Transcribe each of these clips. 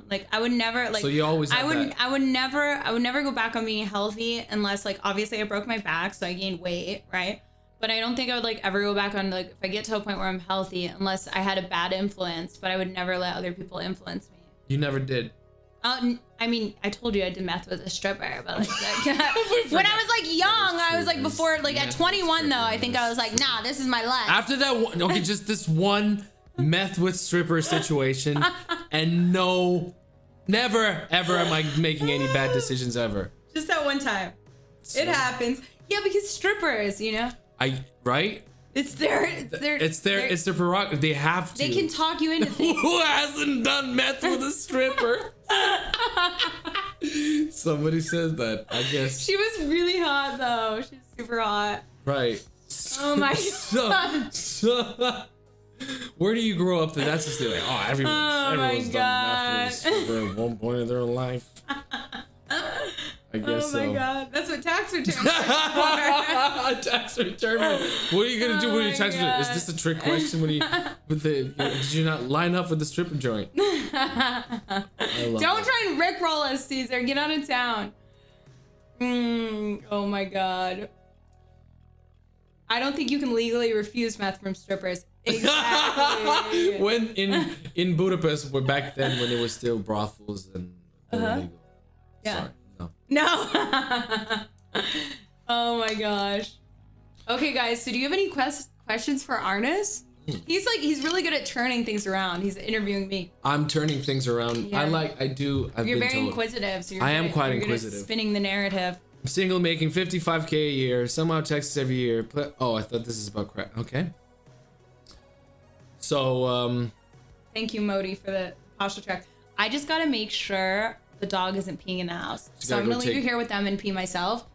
Like I would never like. So you always. I would never go back on being healthy unless like obviously I broke my back, so I gained weight, right? But I don't think I would like ever go back on like if I get to a point where I'm healthy unless I had a bad influence. But I would never let other people influence me. You never did. I mean, I told you I did meth with a stripper, but like when I was like young, I was like before, like at 21 though, I think I was like, nah, this is my life. After that one, okay, just this one meth with stripper situation, and no, never ever am I making any bad decisions ever. Just that one time. So, it happens. Yeah, because strippers, you know. Right? It's their prerogative. They have to. They can talk you into things. Who hasn't done meth with a stripper? Somebody says that, I guess. She was really hot though. She's super hot. Right. Oh my god. Where do you grow up? That's just like, oh, everyone's done meth with a stripper at one point in their life. I guess so. Oh my god, that's what tax returns are for. Tax return. What are you gonna do with your tax return? Is this a trick question? When did you not line up with the stripper joint? Don't try and rickroll us, Caesar. Get out of town. Oh my god. I don't think you can legally refuse meth from strippers. Exactly. When in Budapest, back then when it was still brothels and illegal. Yeah. Sorry. No. Oh my gosh. Okay, guys. So, do you have any questions for Arnis? He's really good at turning things around. He's interviewing me. I'm turning things around. Yeah. You're very inquisitive. So I am quite inquisitive. Good at spinning the narrative. I'm single, making $55K a year. Somehow Texas every year. Oh, I thought this is about crap. Okay. So, Thank you, Modi, for the posture track. I just gotta make sure the dog isn't peeing in the house. So I'm gonna leave you here with them and pee myself.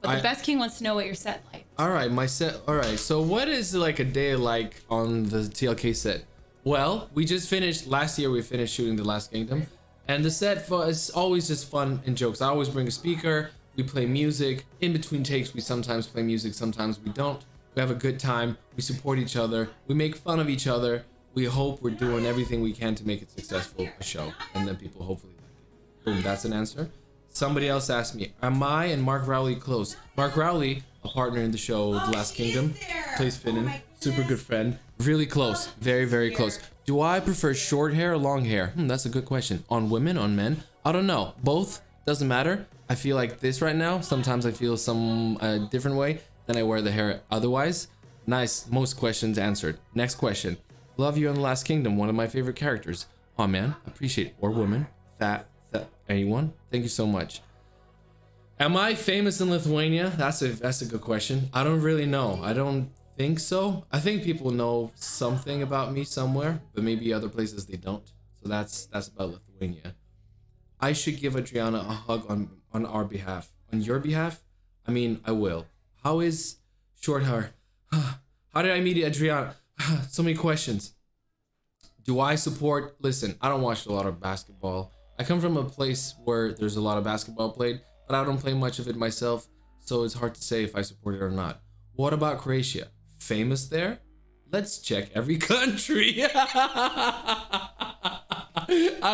But the best king wants to know what your set like. All right, my set. All right. So what is like a day like on the TLK set? Well, we just finished last year. We finished shooting The Last Kingdom, and the set is always just fun and jokes. I always bring a speaker. We play music. In between takes, we sometimes play music. Sometimes we don't. We have a good time. We support each other. We make fun of each other. We hope we're doing everything we can to make it successful, a show, and then people hopefully. Boom, that's an answer. Somebody else asked me, am I and Mark Rowley close? Mark Rowley, a partner in the show The Last Kingdom, plays Finnan, super good friend, really close, very, very close. Do I prefer short hair or long hair? That's a good question. On women, on men? I don't know. Both, doesn't matter. I feel like this right now. Sometimes I feel some different way than I wear the hair otherwise. Nice, most questions answered. Next question. Love you on The Last Kingdom, one of my favorite characters. Oh man, appreciate it. Or woman, that. Anyone? Thank you so much. Am I famous in Lithuania? That's a good question. I don't really know. I don't think so. I think people know something about me somewhere, but maybe other places they don't. So that's about Lithuania. I should give Adriana a hug on our behalf. On your behalf? I mean, I will. How is short hair? How did I meet Adriana? So many questions. Do I support? Listen, I don't watch a lot of basketball. I come from a place where there's a lot of basketball played, but I don't play much of it myself, so it's hard to say if I support it or not. What about Croatia? Famous there? Let's check every country. I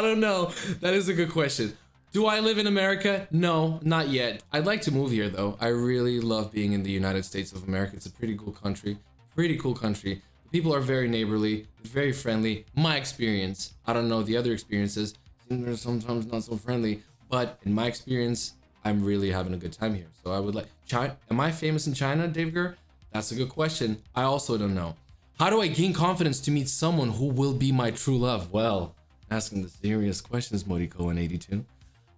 don't know. That is a good question. Do I live in America? No, not yet. I'd like to move here though. I really love being in the United States of America. It's a pretty cool country. Pretty cool country. People are very neighborly, very friendly. My experience. I don't know the other experiences. They're sometimes not so friendly, but in my experience, I'm really having a good time here. So I would like China. Am I famous in China, Dave Gurr? That's a good question. I also don't know. How do I gain confidence to meet someone who will be my true love? Well, asking the serious questions, Modiko182.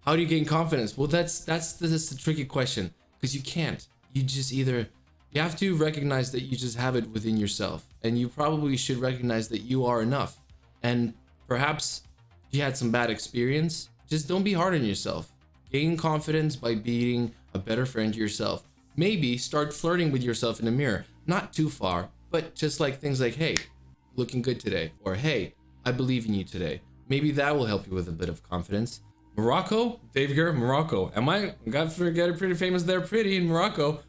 How do you gain confidence? Well, that's the tricky question because you can't. You just you have to recognize that you just have it within yourself, and you probably should recognize that you are enough. And perhaps you had some bad experience. Just don't be hard on yourself. Gain confidence by being a better friend to yourself. Maybe start flirting with yourself in the mirror. Not too far, but just like things like, hey, looking good today, or hey, I believe in you today. Maybe that will help you with a bit of confidence. Morocco? Dave Gurr, Morocco. Am I? God forget it, pretty famous there, pretty in Morocco.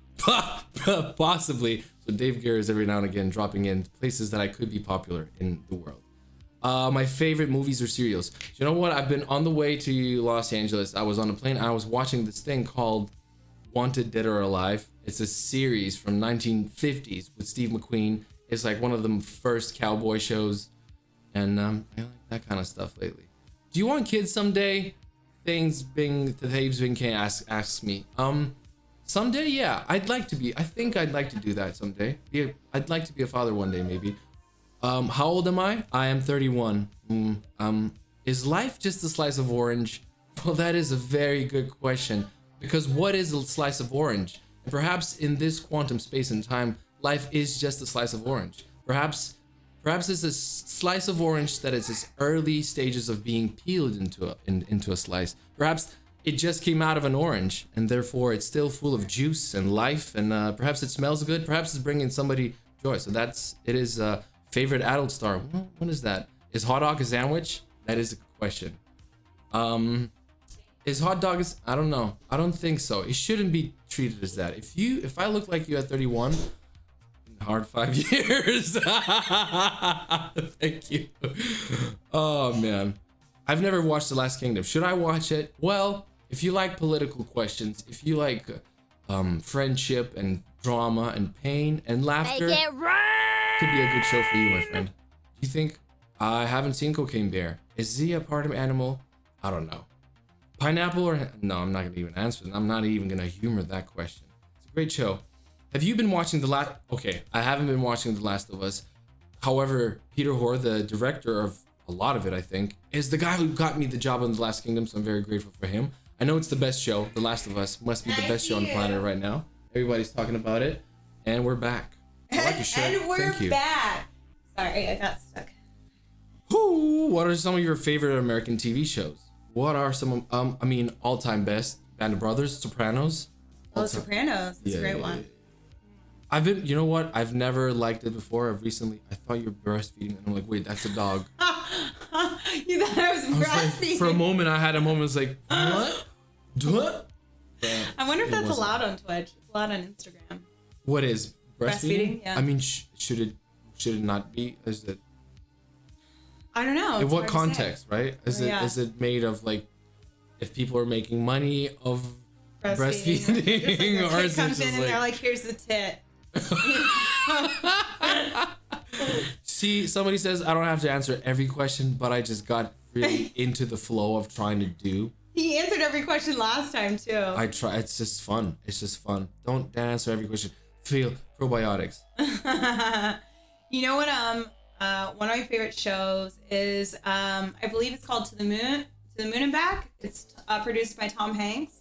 Possibly. So Dave Gurr is every now and again dropping in places that I could be popular in the world. My favorite movies or serials. You know what? I've been on the way to Los Angeles. I was on a plane. I was watching this thing called Wanted Dead or Alive. It's a series from 1950s with Steve McQueen. It's like one of the first cowboy shows, and I like that kind of stuff lately. Do you want kids someday? They've been can ask me. Someday, yeah, I'd like to be. I think I'd like to do that someday. I'd like to be a father one day, maybe. How old am I? I am 31. Is life just a slice of orange? Well, that is a very good question. Because what is a slice of orange? And perhaps in this quantum space and time, life is just a slice of orange. Perhaps it's a slice of orange that is its early stages of being peeled into a slice. Perhaps it just came out of an orange, and therefore it's still full of juice and life, and perhaps it smells good. Perhaps it's bringing somebody joy. So it is favorite adult star. What is that? Is hot dog a sandwich? That is a question. Is hot dog I don't know. I don't think so. It shouldn't be treated as that. If I look like you at 31, hard 5 years. Thank you. Oh man. I've never watched The Last Kingdom. Should I watch it? Well, if you like political questions, if you like friendship and drama and pain and laughter, could be a good show for you, my friend. Do you think? I haven't seen Cocaine Bear. Is he a part of animal? I don't know. Pineapple or no? I'm not gonna even answer that. I'm not even gonna humor that question. It's a great show. Have you been watching Okay, I haven't been watching The Last of Us. However, Peter Hoare, the director of a lot of it, I think, is the guy who got me the job on The Last Kingdom, so I'm very grateful for him. I know it's the best show. The Last of Us must be the best show on the planet right now. Everybody's talking about it, and we're back. I like your shirt. And we're back. Sorry, I got stuck. What are some of your favorite American TV shows? What are some all-time best? Band of Brothers, Sopranos. Oh, Sopranos. That's a great one. You know what? I've never liked it before. I thought you were breastfeeding, and I'm like, wait, that's a dog. You thought I was breastfeeding? Like, for a moment, I was like, what? What? I wonder if that's allowed on Twitch. It's allowed on Instagram. What is breastfeeding? Yeah. I mean, should it not be? Is it? I don't know. In what context, right? Is it made of like, if people are making money of breastfeeding or is it comes in and they're like, here's the tit. See, somebody says I don't have to answer every question, but I just got really into the flow of trying to do. He answered every question last time too. I try. It's just fun. Don't answer every question. Feel probiotics. You know what? One of my favorite shows is I believe it's called To the Moon and Back. It's produced by Tom Hanks.